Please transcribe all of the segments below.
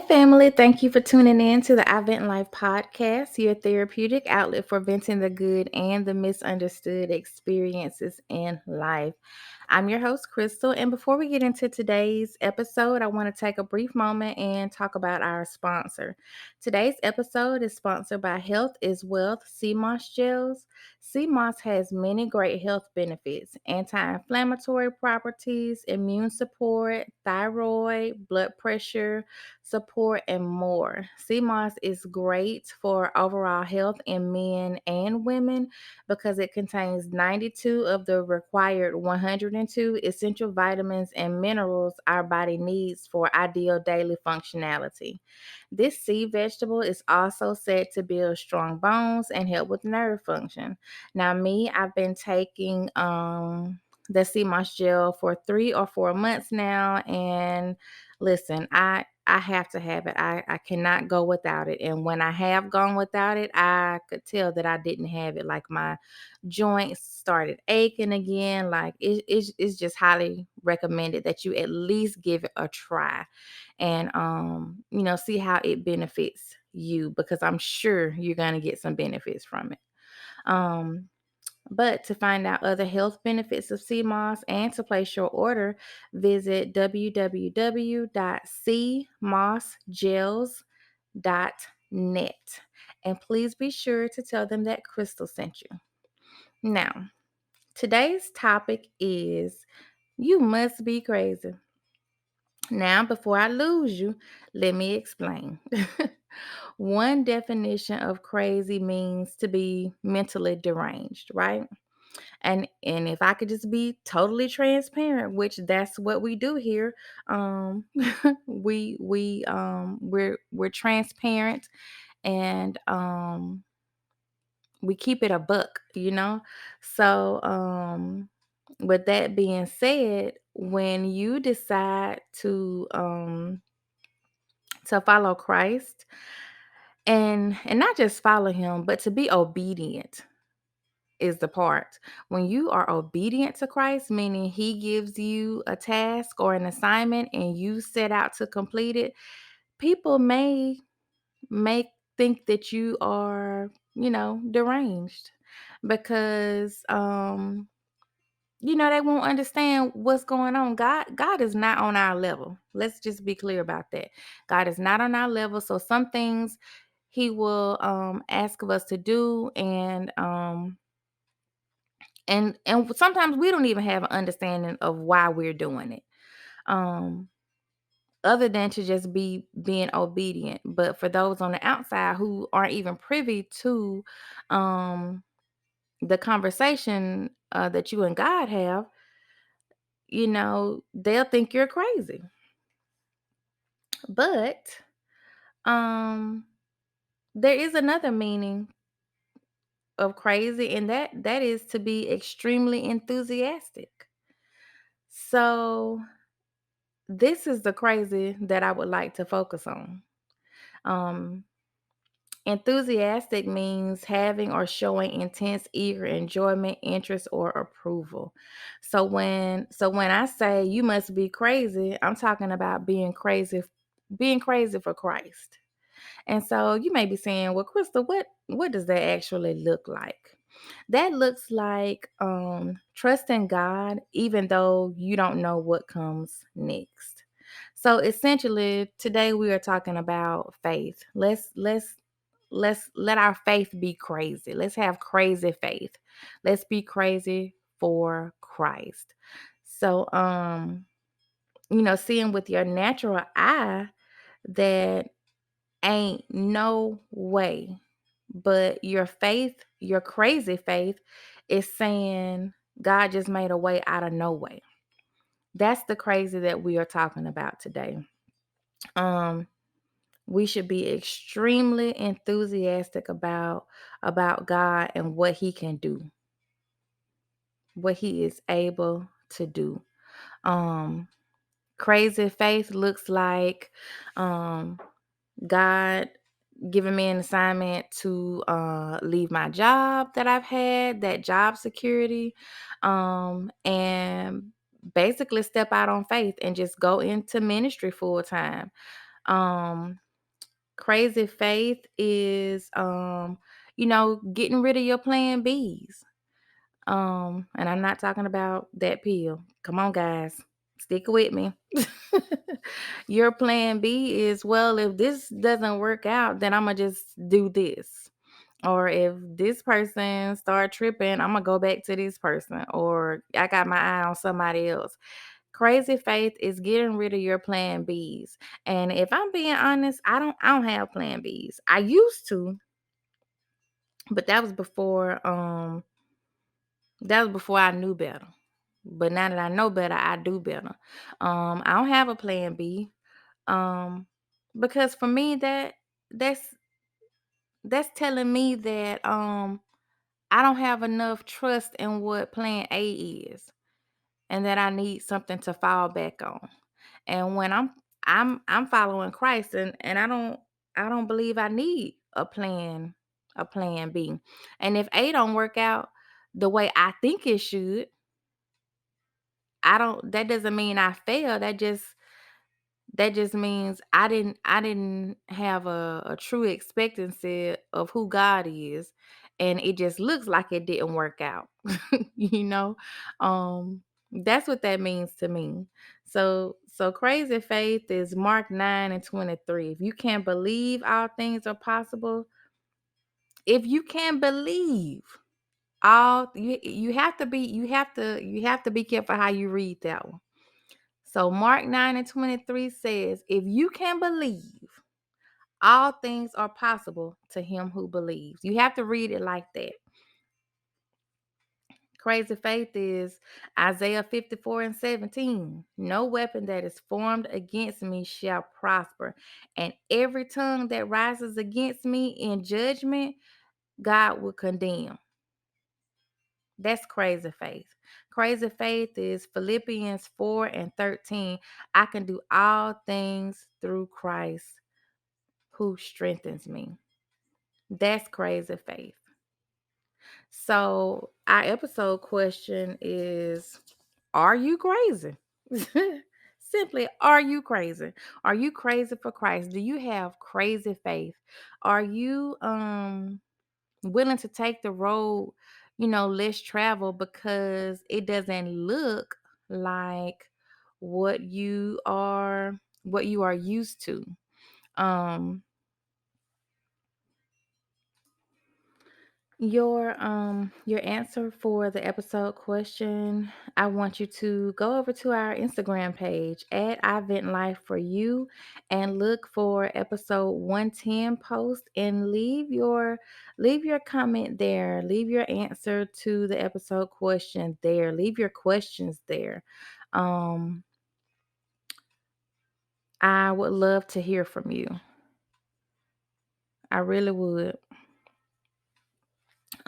family. Thank you for tuning in to the iVentLife podcast, your therapeutic outlet for venting the good and the misunderstood experiences in life. I'm your host, Crystal. And before we get into today's episode, I want to take a brief moment and talk about our sponsor. Today's episode is sponsored by Health is Wealth Sea Moss Gels. Sea moss has many great health benefits: anti-inflammatory properties, immune support, thyroid, blood pressure support, and more. Sea moss is great for overall health in men and women because it contains 92 of the required 102 essential vitamins and minerals our body needs for ideal daily functionality. This sea vegetable is also said to build strong bones and help with nerve function. Now, I've been taking the sea moss gel for 3 or 4 months now, and listen, I have to have it. I cannot go without it. And when I have gone without it, I could tell that I didn't have it. Like my joints started aching again. Like it's just highly recommended that you at least give it a try and see how it benefits you, because I'm sure you're gonna get some benefits from it. Um but to find out other health benefits of sea moss and to place your order, visit www.cmossgels.net. And please be sure to tell them that Crystal sent you. Now, today's topic is you must be crazy. Now, before I lose you, let me explain. One definition of crazy means to be mentally deranged, right? And if I could just be totally transparent, which that's what we do here, we're transparent, and we keep it a buck. So with that being said, when you decide to follow Christ, and not just follow him, but to be obedient is the part. When you are obedient to Christ, meaning he gives you a task or an assignment and you set out to complete it, people may think that you are, deranged, because they won't understand what's going on. God is not on our level. Let's just be clear about that. God is not on our level. So some things he will ask of us to do, and sometimes we don't even have an understanding of why we're doing it. Um other than to just be being obedient. But for those on the outside who aren't even privy to um the conversation that you and God have, they'll think you're crazy. But um there is another meaning of crazy, and that is to be extremely enthusiastic. So this is the crazy that I would like to focus on. Um, Enthusiastic means having or showing intense, eager enjoyment, interest, or approval. So when I say you must be crazy, I'm talking about being crazy for Christ. And so you may be saying, well, Crystal, what does that actually look like? That looks like trusting God even though you don't know what comes next. So essentially, today we are talking about faith. Let's let our faith be crazy. Let's have crazy faith. Let's be crazy for Christ. So seeing with your natural eye that ain't no way. But your crazy faith, is saying God just made a way out of no way. That's the crazy that we are talking about today. Um, we should be extremely enthusiastic about God and what he can do, what he is able to do. Um, Crazy faith looks like God giving me an assignment to leave my job that I've had, that job security, and basically step out on faith and just go into ministry full time. Um, Crazy faith is getting rid of your plan Bs. And I'm not talking about that pill. Come on, guys. Stick with me. Your plan B is, well, if this doesn't work out, then I'm going to just do this. Or if this person start tripping, I'm going to go back to this person. Or I got my eye on somebody else. Crazy faith is getting rid of your plan Bs. And if I'm being honest, I don't have plan Bs. I used to, but that was before I knew better. But now that I know better, I do better. I don't have a plan B. Um, because for me that's that's telling me that I don't have enough trust in what plan A is, and that I need something to fall back on. And when I'm following Christ, and I don't believe I need a plan B. And if A don't work out the way I think it should, I don't that doesn't mean I failed. That just means I didn't have a true expectancy of who God is, and it just looks like it didn't work out. you know that's what that means to me. So crazy faith is Mark 9:23. If you can believe, all things are possible. If you can believe, all you have to be careful how you read that one. So Mark 9:23 says, if you can believe, all things are possible to him who believes. You have to read it like that. Crazy faith is Isaiah 54:17. No weapon that is formed against me shall prosper. And every tongue that rises against me in judgment, God will condemn. That's crazy faith. Crazy faith is Philippians 4:13. I can do all things through Christ who strengthens me. That's crazy faith. So, our episode question is, are you crazy? Simply, are you crazy? Are you crazy for Christ? Do you have crazy faith? Are you willing to take the road, less travel, because it doesn't look like what you are used to? Um your answer for the episode question, I want you to go over to our Instagram page at iVentLife for you, and look for episode 110 post, and leave your comment there. Leave your answer to the episode question there. Leave your questions there. Um I would love to hear from you. I really would.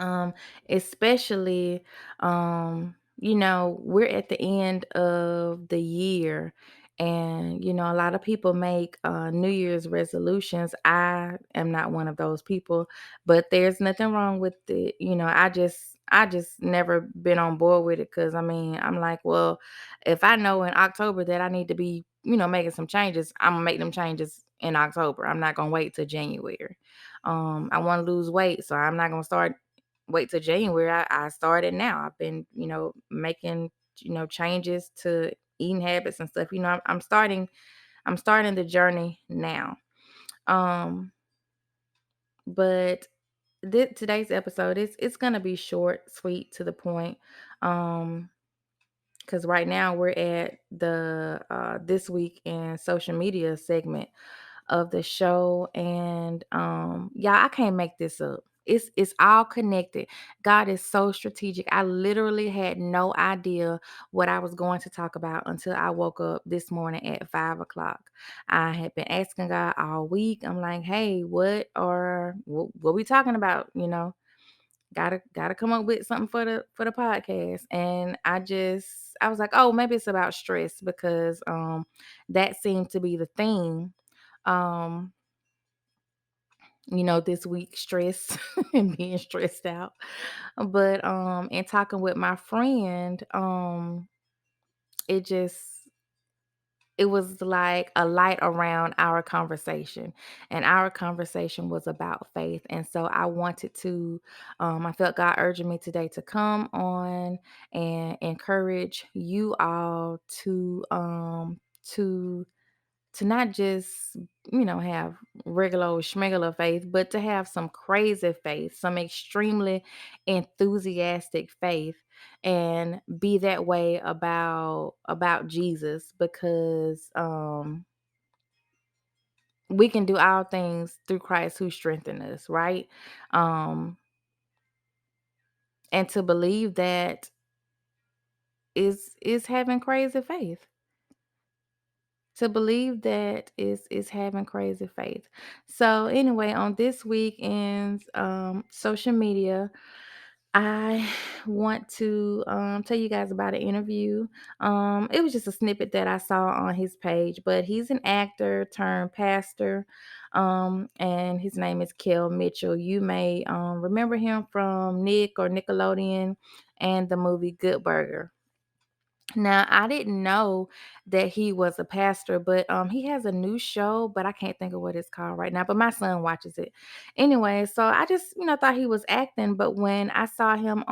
um Especially, we're at the end of the year, and a lot of people make New Year's resolutions. I am not one of those people, but there's nothing wrong with it. I just never been on board with it, because I'm like, well, if I know in October that I need to be making some changes, I'm gonna make them changes in October. I'm not gonna wait till January. I want to lose weight, so I'm not gonna wait till January. I started now. I've been, making, changes to eating habits and stuff. I'm starting the journey now. Um, but today's episode is it's gonna be short, sweet, to the point. Um, because right now we're at the this week in social media segment of the show. And yeah, I can't make this up. It's all connected. God is so strategic. I literally had no idea what I was going to talk about until I woke up this morning at 5 o'clock. I had been asking God all week. I'm like, hey, what we talking about? Gotta come up with something for the podcast. And I was like, oh, maybe it's about stress, because that seemed to be the theme. um this week, stress and being stressed out. But in talking with my friend, it just it was like a light around our conversation, and our conversation was about faith. And so I wanted to, I felt God urging me today to come on and encourage you all to not just, have regular old schmegular faith, but to have some crazy faith, some extremely enthusiastic faith, and be that way about Jesus, because we can do all things through Christ who strengthened us, right? Um and to believe that is having crazy faith. To believe that is having crazy faith. So anyway, on this weekend's social media, I want to tell you guys about an interview. It was just a snippet that I saw on his page, but he's an actor turned pastor, and his name is Kel Mitchell. You may remember him from Nick or Nickelodeon and the movie Good Burger. Now, I didn't know that he was a pastor, but he has a new show, but I can't think of what it's called right now. But my son watches it. Anyway, so I just, thought he was acting, but when I saw him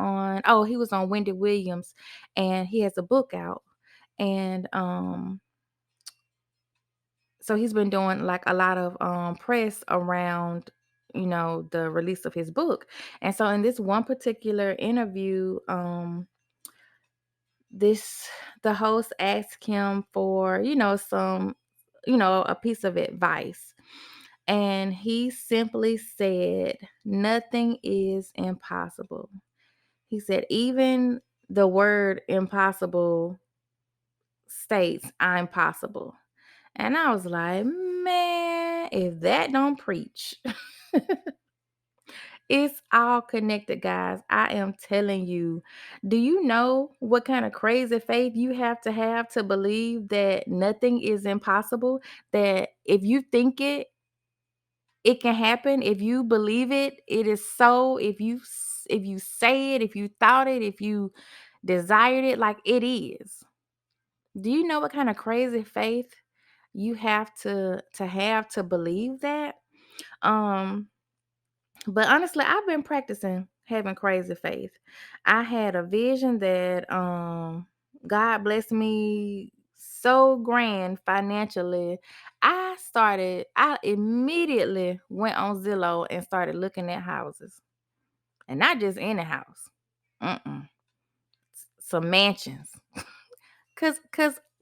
he was on Wendy Williams, and he has a book out. And so he's been doing like a lot of press around, the release of his book. And so in this one particular interview, this the host asked him for, some, a piece of advice. And he simply said, nothing is impossible. He said, even the word impossible states I'm possible. And I was like, man, if that don't preach. It's all connected, guys. I am telling you. Do you know what kind of crazy faith you have to believe that nothing is impossible? That if you think it, it can happen. If you believe it, it is so. If you say it, if you thought it, if you desired it, like it is. Do you know what kind of crazy faith you have to believe that? Um But honestly, I've been practicing having crazy faith. I had a vision that God blessed me so grand financially. I immediately went on Zillow and started looking at houses. And not just any house. Mm-mm. Some mansions. Cause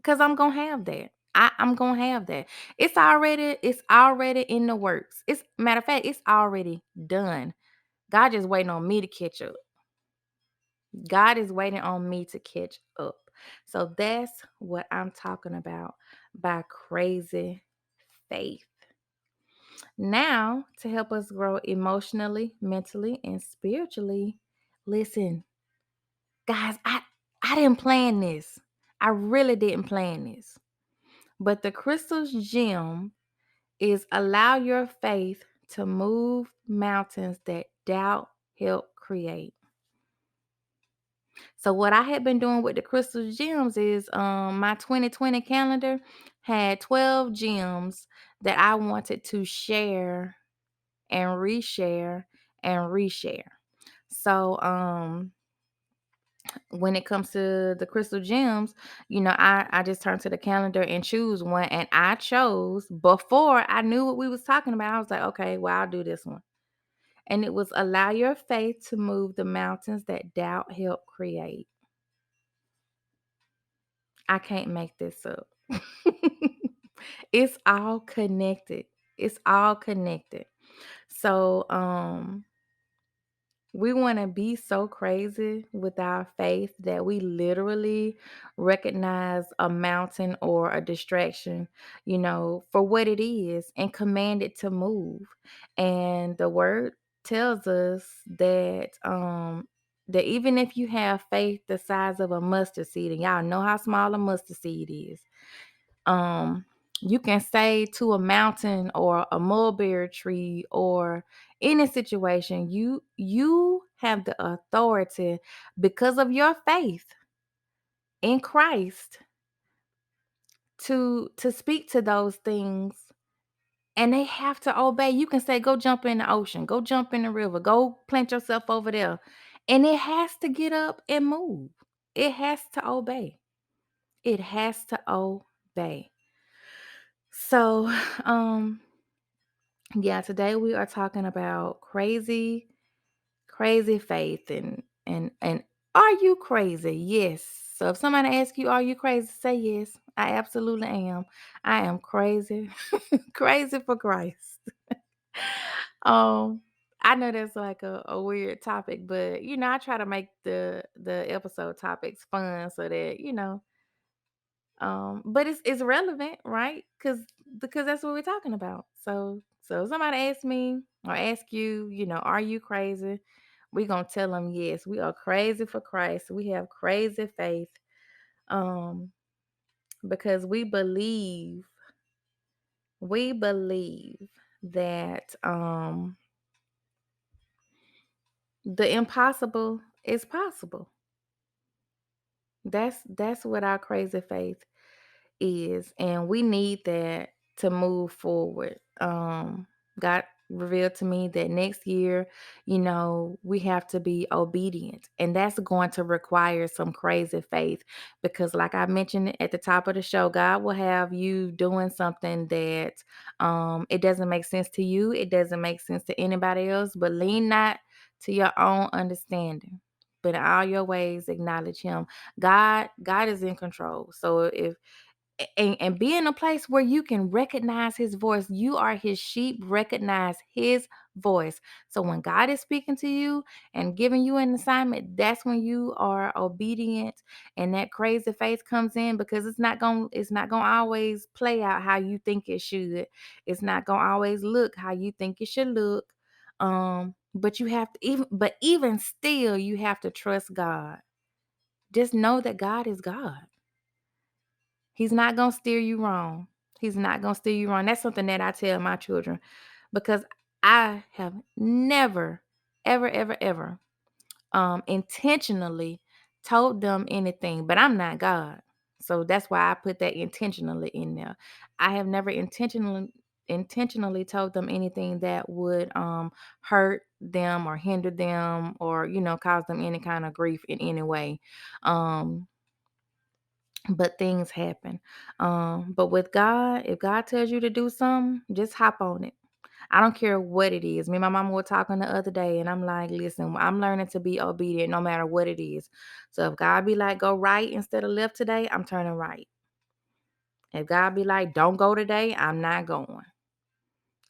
I'm gonna have that. I'm gonna have that. It's already in the works. It's matter of fact, it's already done. God just waiting on me to catch up. God is waiting on me to catch up. So that's what I'm talking about by crazy faith. Now, to help us grow emotionally, mentally, and spiritually, listen, guys, I didn't plan this. I really didn't plan this. But the crystal's gem is allow your faith to move mountains that doubt help create. So what I had been doing with the crystal gems is my 2020 calendar had 12 gems that I wanted to share and reshare and reshare. So when it comes to the crystal gems, I just turn to the calendar and choose one, and I chose before I knew what we was talking about. I was like, okay, well, I'll do this one. And it was allow your faith to move the mountains that doubt help create. I can't make this up. It's all connected. It's all connected. So, we want to be so crazy with our faith that we literally recognize a mountain or a distraction, for what it is and command it to move. And the word tells us that even if you have faith the size of a mustard seed, and y'all know how small a mustard seed is, um you can say to a mountain or a mulberry tree or any situation, you have the authority because of your faith in Christ to speak to those things, and they have to obey. You can say, go jump in the ocean, go jump in the river, go plant yourself over there. And it has to get up and move. It has to obey. It has to obey. So, yeah, today we are talking about crazy faith, and are you crazy? Yes. So if somebody asks you, are you crazy? Say yes. I absolutely am. I am crazy. Crazy for Christ. um I know that's like a weird topic, but I try to make the episode topics fun so that but it's relevant, right? Because that's what we're talking about. So if somebody asks me or ask you, are you crazy? We're gonna tell them yes, we are crazy for Christ. We have crazy faith. Um, because we believe that the impossible is possible. That's what our crazy faith is, and we need that to move forward. God revealed to me that next year, we have to be obedient, and that's going to require some crazy faith, because like I mentioned at the top of the show, God will have you doing something that it doesn't make sense to you, it doesn't make sense to anybody else, but lean not to your own understanding, but in all your ways acknowledge him. God is in control. So if and be in a place where you can recognize his voice. You are his sheep, recognize his voice. So when God is speaking to you and giving you an assignment, that's when you are obedient, and that crazy faith comes in, because it's not going to always play out how you think it should. It's not going to always look how you think it should look. But you have to even still, you have to trust God. Just know that God is God. He's not going to steer you wrong. He's not going to steer you wrong. That's something that I tell my children, because I have never, ever, ever, ever intentionally told them anything, but I'm not God. So that's why I put that intentionally in there. I have never intentionally told them anything that would hurt them or hinder them, or cause them any kind of grief in any way. But things happen. But with God, if God tells you to do something, just hop on it. I don't care what it is. Me and my mama were talking the other day, and I'm like, listen, I'm learning to be obedient no matter what it is. So if God be like, go right instead of left today, I'm turning right. If God be like, don't go today, I'm not going.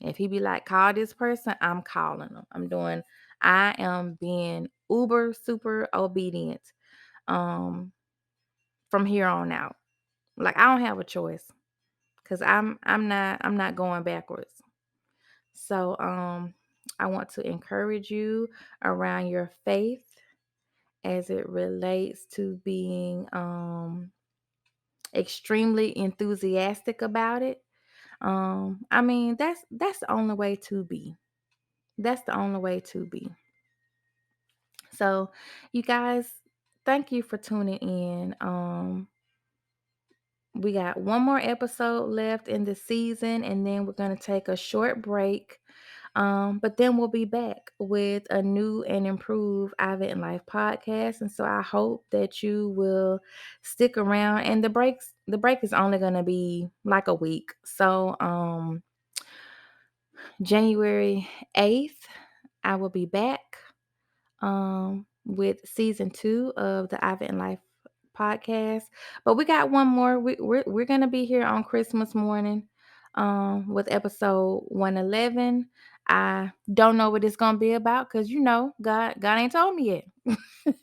If he be like, call this person, I'm calling them. I am being uber super obedient from here on out. Like, I don't have a choice, because I'm not going backwards. So I want to encourage you around your faith as it relates to being extremely enthusiastic about it. I mean, that's the only way to be. That's the only way to be. So, you guys, thank you for tuning in. We got one more episode left in the season, and then we're going to take a short break. But then we'll be back with a new and improved iVentLife podcast. And so I hope that you will stick around. And the break is only going to be like a week. So January 8th, I will be back with season 2 of the iVentLife podcast. But we got one more. We're gonna be here on Christmas morning with episode 111. I don't know what it's gonna be about, because God ain't told me yet.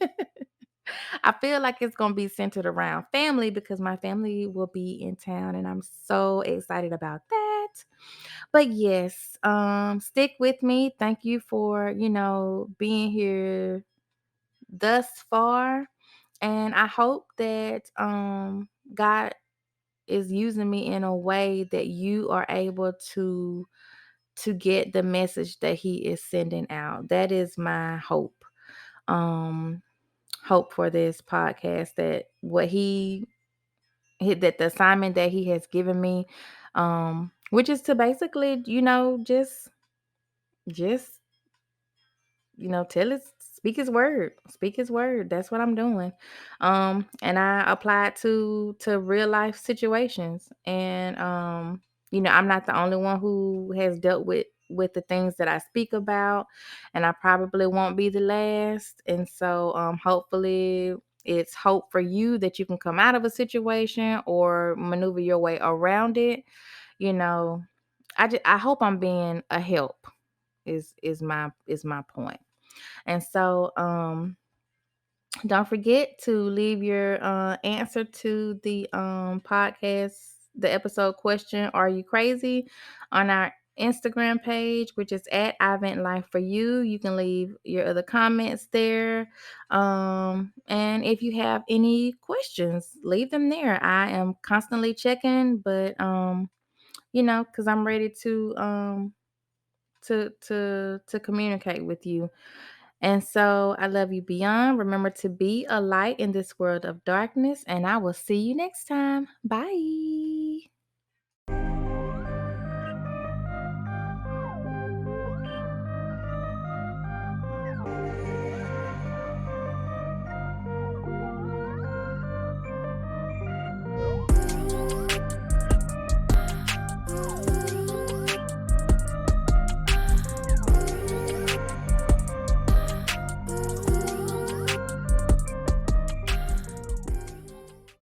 I feel like it's gonna be centered around family, because my family will be in town, and I'm so excited about that. But yes, stick with me. Thank you for being here thus far. And I hope that God is using me in a way that you are able to get the message that he is sending out. That is my hope. Hope for this podcast, that what he that the assignment that he has given me, which is to basically, just tell his speak his word. That's what I'm doing. And I applied to real life situations, and I'm not the only one who has dealt with the things that I speak about, and I probably won't be the last. And so hopefully it's hope for you that you can come out of a situation or maneuver your way around it. you know I hope I'm being a help, is my point. And so, don't forget to leave your answer to the podcast, the episode question, "Are you crazy?" on our Instagram page, which is at iVentLife for you. You can leave your other comments there. And if you have any questions, leave them there. I am constantly checking, but because I'm ready to communicate with you. And so I love you beyond. Remember to be a light in this world of darkness, and I will see you next time. Bye.